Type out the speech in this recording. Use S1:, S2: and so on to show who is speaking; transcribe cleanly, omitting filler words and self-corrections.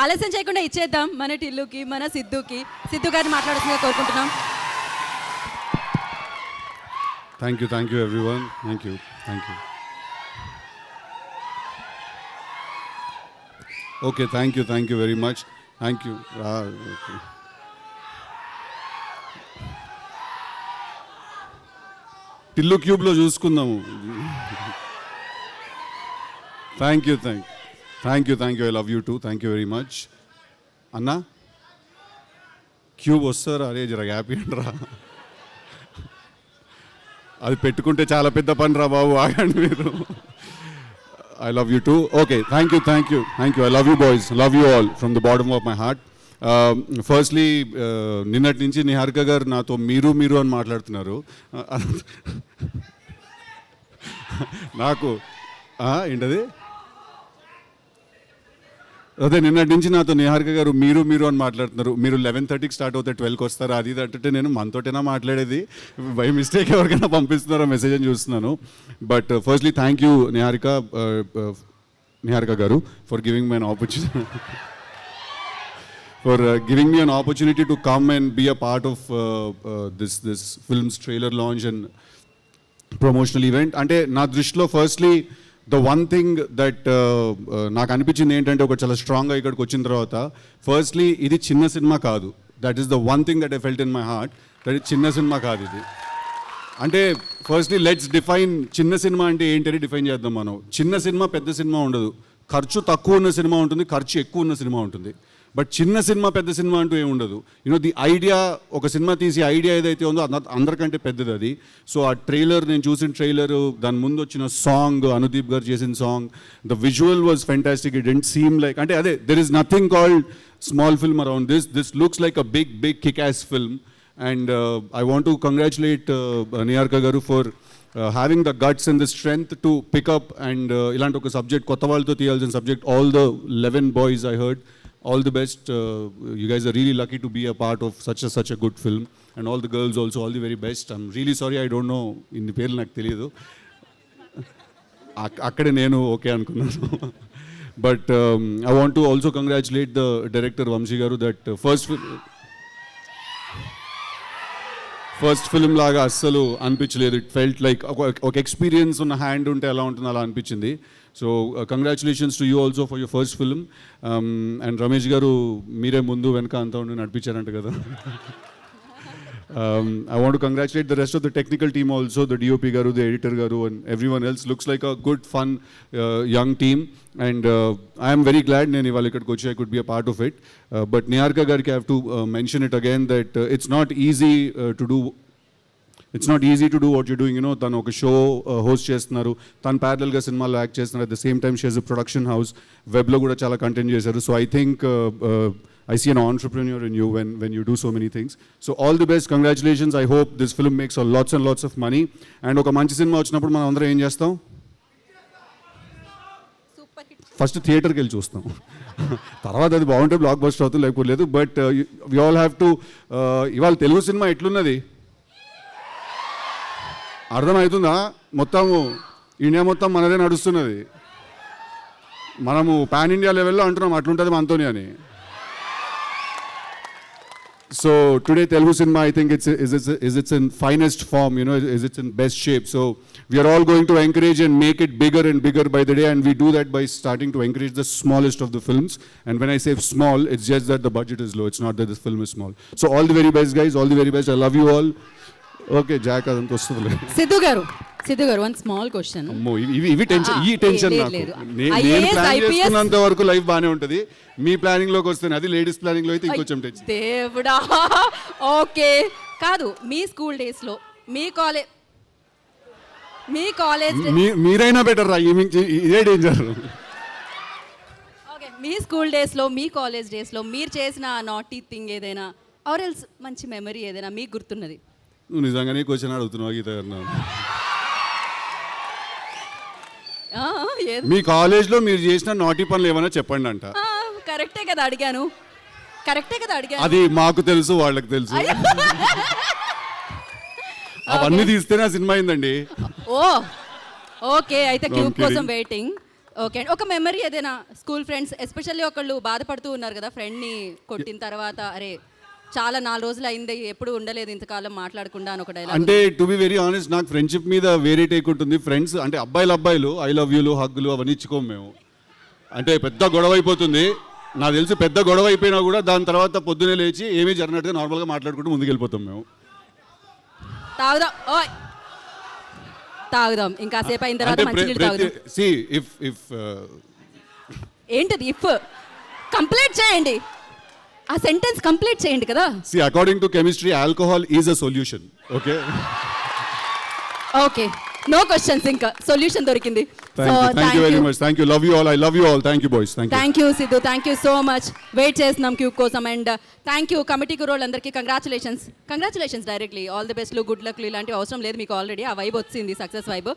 S1: ఆలస్యం చేయకుండా ఇచ్చేద్దాం మన టిల్లుకి, మన సిద్ధుకి. సిద్ధు గారిని మాట్లాడుతుందిగా కోరుకుంటున్నాం.
S2: Thank you everyone. Thank you. Okay, thank you very much. Thank you. Tillu క్యూబ్లో చూసుకుందాము. Thank you. I love you too. Thank you very much. అన్నా క్యూబ్ వస్తారా? అరే జర హ్యాపీ అంటరా, అది పెట్టుకుంటే చాలా పెద్ద పని రా బాబు, ఆగండి మీరు. I love you two. Okay, thank you. I love you boys, love you all from the bottom of my heart. Firstly నిన్నటి నుంచి నిహారిక గారు నాతో మీరు అని మాట్లాడుతున్నారు. నాకు ఏంటది అదే నిన్నటి నుంచి నాతో నిహారిక గారు మీరు అని మాట్లాడుతున్నారు. మీరు 11:30కి స్టార్ట్ అవుతే 12కి వస్తారు, అది అంటే నేను మనతోటైనా మాట్లాడేది, బై మిస్టేక్ ఎవరికైనా పంపిస్తున్నారో మెసేజ్ అని చూస్తున్నాను. But firstly thank you Niharika గారు for giving me an opportunity to come and be a part of this film's trailer launch and promotional event. అంటే నా దృష్టిలో firstly the one thing that నాకు అనిపించింది ఏంటంటే, ఒక చాలా స్ట్రాంగ్గా ఇక్కడికి వచ్చిన తర్వాత, ఫస్ట్లీ ఇది చిన్న సినిమా కాదు. That is the one thing that I felt in my heart, that ఇది చిన్న సినిమా కాదు ఇది. అంటే ఫస్ట్లీ లెట్స్ డిఫైన్ చిన్న సినిమా అంటే ఏంటని డిఫైన్ చేద్దాం మనం. చిన్న సినిమా పెద్ద సినిమా ఉండదు, ఖర్చు తక్కువ ఉన్న సినిమా ఉంటుంది, ఖర్చు ఎక్కువ ఉన్న సినిమా ఉంటుంది. బట్ చిన్న సినిమా పెద్ద సినిమా అంటూ ఏమి ఉండదు. ది ఐడియా, ఒక సినిమా తీసి ఐడియా ఏదైతే ఉందో అందరికంటే పెద్దది అది. సో ఆ ట్రైలర్, నేను చూసిన ట్రైలర్, దాని ముందు వచ్చిన సాంగ్, అనుదీప్ గారు చేసిన song, the visual was fantastic. It didn't seem like, అంటే అదే, there is nothing called small film around this looks like a big kick ass film. And I want to congratulate Niharika గారు ఫర్ having the guts and the strength to pick up and ఇలాంటి ఒక subject, కొత్త వాళ్ళతో తీయాల్సిన subject. All the 11 boys I heard, all the best. You guys are really lucky to be a part of such a good film, and all the girls also, all the very best. I'm really sorry, I don't know ఇన్ని పేర్లు నాకు తెలియదు, అక్కడే నేను okay అనుకున్నాను. But I want to also congratulate the director Vamshi గారు, that first film లాగా అస్సలు అనిపించలేదు. ఇట్ ఫెల్ట్ లైక్ ఒక ఎక్స్పీరియన్స్ ఉన్న హ్యాండ్ ఉంటే ఎలా ఉంటుందో అలా అనిపించింది. So congratulations to you also for your first film. And Ramesh గారు మీరే ముందు వెనక అంతా ఉండి నడిపించారంట కదా. I want to congratulate the rest of the technical team also, the DOP garu, the editor garu, and everyone else. Looks like a good, fun, young team, and I am very glad nenu ivalu ikkadiki vachi I could be a part of it. But Niharika gariki I have to mention it again, that it's not easy to do. It's not easy to do what you're doing. తను ఒక show host చేస్తున్నారు, తను ప్యారలల్గా సినిమాలో act చేస్తున్నారు. At the same time she has a production house, వెబ్లో కూడా చాలా కంటెంట్ చేశారు. So I think I see an entrepreneur in you when you do so many things. So all the best, congratulations. I hope this film makes lots and lots of money. And ఒక మంచి cinema వచ్చినప్పుడు మనం అందరం ఏం చేస్తాం? First థియేటర్కి వెళ్ళి చూస్తాం, తర్వాత అది బాగుంటే బ్లాక్ బస్టర్ అవుతుంది, లేకపోతే లేదు. But we all have to, ఇవాళ తెలుగు సినిమా ఎట్లున్నది అర్థమవుతుందా? మొత్తము ఇండియా మొత్తం మనదే నడుస్తున్నది. మనము పాన్ ఇండియా లెవెల్లో అంటున్నాం అట్లుంటుంది మనతోని అని. So today Telugu cinema, I think it's in finest form, is it's in best shape. So we are all going to encourage and make it bigger and bigger by the day, and we do that by starting to encourage the smallest of the films. And when I say small, it's just that the budget is low, it's not that this film is small. So all the very best guys, all the very best. I love you all. Okay, Jack adanto vastudle.
S1: Siddhu గారు one small question.
S2: అమ్మో, ఇవి tension, ఈ tension నాకు. నేను plan చేసుకున్నంత వరకు life బాగానే ఉంటుంది, మీ planning లోకి వస్తే అది లేడీస్ ప్లానింగ్ లో అయితే ఇంకొంచెం టెన్షన్.
S1: దేవుడా, ఓకే కాదు. మీ స్కూల్ డేస్ లో, మీ కాలేజ్
S2: మీరైనా బెటర్ రా, ఇదే డేంజర్.
S1: ఓకే, మీ స్కూల్ డేస్ లో, మీ కాలేజ్ డేస్ లో మీరు చేసిన నాటీ థింగ్ ఏదైనా, ఆర్ ఎల్స్ మంచి మెమరీ ఏదైనా మీకు గుర్తున్నది?
S2: నువ్వు నిజంగానే క్వశ్చన్ అడుగుతున్నావు గీత గారు. మీ కాలేజ్లో మీరు చేసిన నాటి పనులు ఏమైనా చెప్పండి అంట.
S1: కరెక్టే కదా అడిగాను.
S2: అది మాకు తెలుసు, వాళ్ళకి తెలుసు. అవన్నీ తీస్తేనే ఆ సినిమా అయిందండి.
S1: ఓకే, అయితే క్యూబ్ కోసం వెయిటింగ్. ఓకే అండి, ఒక మెమరీ ఏదైనా స్కూల్ ఫ్రెండ్స్ ఎస్పెషల్లీ ఒకళ్ళు బాధపడుతూ ఉన్నారు కదా ఫ్రెండ్ని కొట్టిన తర్వాత, అరే చాలా 4 రోజులు అయింది ఎప్పుడు ఉండలేదు ఇంతకాలం మాట్లాడకుండా అని ఒక డైలాగ్.
S2: అంటే టు బి వెరీ ఆనెస్ట్, నాకు ఫ్రెండ్షిప్ మీద వేరే టేక్ ఉంటుంది. ఫ్రెండ్స్ అంటే అబ్బాయిలు ఐ లవ్ యూలు హగ్గులు అవన్నీ ఇచ్చుకోము మేము. అంటే పెద్ద గొడవ అయిపోతుంది, నాకు తెలిసి పెద్ద గొడవ అయిపోయినా కూడా దాని తర్వాత పొద్దునే లేచి ఏమీ జరిగినట్టుగా నార్మల్గా మాట్లాడుకుంటూ ముందుకు వెళ్ళిపోతాం మేము.
S1: తాగుదాం, ఓయ్ తాగుదాం, ఇంకా సేపు అయిన తర్వాత మంచినీళ్ళు తాగుదాం.
S2: సి ఇఫ్
S1: ఏంటది ఇఫ్? కంప్లీట్ చేయండి, ఆ సెంటెన్స్ కంప్లీట్ చేయండి కదా.
S2: See according to chemistry alcohol is a solution. Okay,
S1: okay, no questions, ఇంకా సొల్యూషన్ దొరికింది.
S2: Thank you very much, thank you, love you all, I love you all, thank you boys,
S1: thank you Siddhu, thank you so much. Wait చేస్తున్నాం cube కోసం. And thank you committee కురోళ్ళందరికీ, congratulations directly, all the బెస్ట్లు, good లక్లు ఇలాంటివి అవసరం లేదు మీకు, already ఆ వైబ్ వచ్చింది, సక్సెస్ వైబ్.